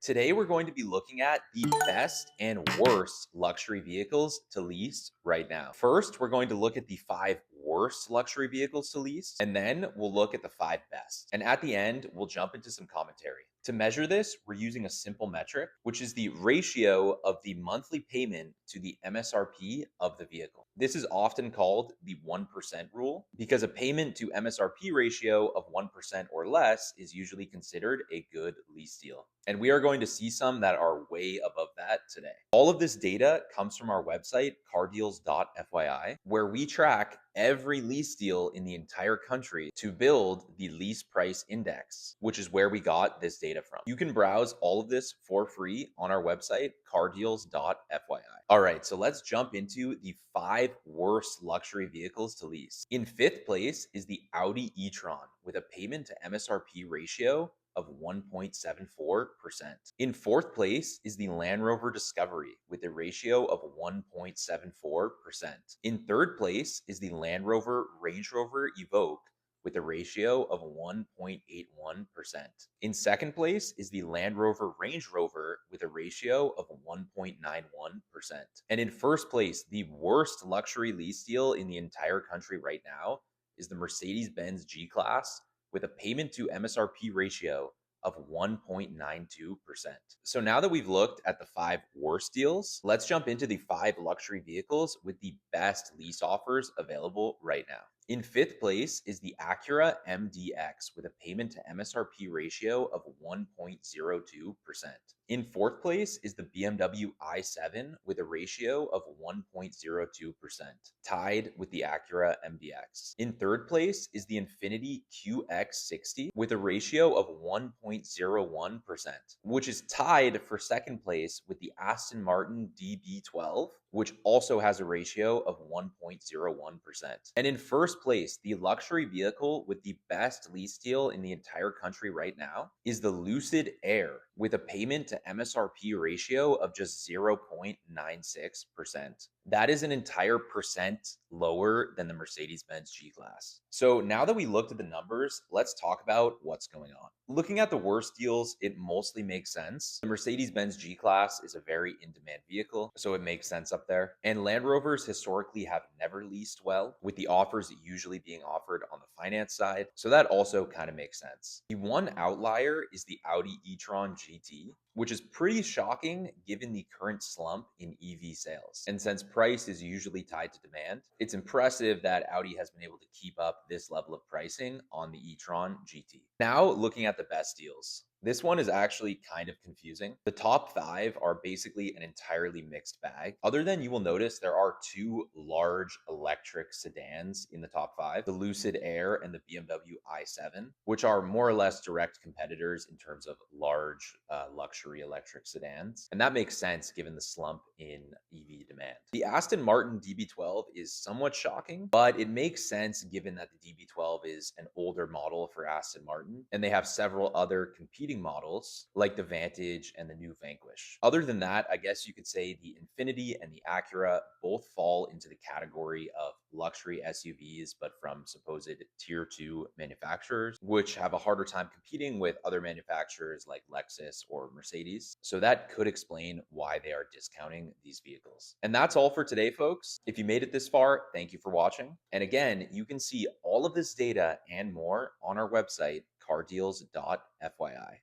Today, we're going to be looking at the best and worst luxury vehicles to lease right now. First, we're going to look at the five worst luxury vehicles to lease, and then we'll look at the five best. And at the end, we'll jump into some commentary. To measure this, we're using a simple metric, which is the ratio of the monthly payment to the MSRP of the vehicle. This is often called the 1% rule because a payment to MSRP ratio of 1% or less is usually considered a good lease deal. And we are going to see some that are way above that today. All of this data comes from our website, cardeals.fyi, where we track every lease deal in the entire country to build the lease price index, which is where we got this data from. You can browse all of this for free on our website, cardeals.fyi. All right, so let's jump into the five worst luxury vehicles to lease. In fifth place is the Audi e-tron with a payment to MSRP ratio of 1.74%. In fourth place is the Land Rover Discovery with a ratio of 1.74%. In third place is the Land Rover Range Rover Evoque with a ratio of 1.81%. In second place is the Land Rover Range Rover with a ratio of 1.91%. And in first place, the worst luxury lease deal in the entire country right now is the Mercedes-Benz G-Class with a payment to MSRP ratio of 1.92%. So now that we've looked at the five worst deals, let's jump into the five luxury vehicles with the best lease offers available right now. In fifth place is the Acura MDX with a payment to MSRP ratio of 1.02%. In fourth place is the BMW i7 with a ratio of 1.02%, tied with the Acura MDX. In third place is the Infiniti QX60 with a ratio of 1.01%, which is tied for second place with the Aston Martin DB12, which also has a ratio of 1.01%. And in first place, the luxury vehicle with the best lease deal in the entire country right now is the Lucid Air with a payment to MSRP ratio of just 0.96%. That is an entire percent lower than the Mercedes-Benz G-Class. So now that we looked at the numbers, let's talk about what's going on. Looking at the worst deals, it mostly makes sense. The Mercedes-Benz G-Class is a very in-demand vehicle, so it makes sense up there. And Land Rovers historically have never leased well, with the offers usually being offered on the finance side. So that also kind of makes sense. The one outlier is the Audi e-tron GT, which is pretty shocking given the current slump in EV sales. And since price is usually tied to demand, it's impressive that Audi has been able to keep up this level of pricing on the e-tron GT. Now, looking at the best deals. This one is actually kind of confusing. The top five are basically an entirely mixed bag. Other than you will notice there are two large electric sedans in the top five, the Lucid Air and the BMW i7, which are more or less direct competitors in terms of large luxury electric sedans. And that makes sense given the slump in EV demand. The Aston Martin DB12 is somewhat shocking, but it makes sense given that the DB12 is an older model for Aston Martin, and they have several other competing models like the Vantage and the new Vanquish. Other than that, I guess you could say the Infiniti and the Acura both fall into the category of luxury SUVs, but from supposed tier 2 manufacturers, which have a harder time competing with other manufacturers like Lexus or Mercedes. So that could explain why they are discounting these vehicles. And that's all for today, folks. If you made it this far, thank you for watching. And again, you can see all of this data and more on our website, cardeals.fyi.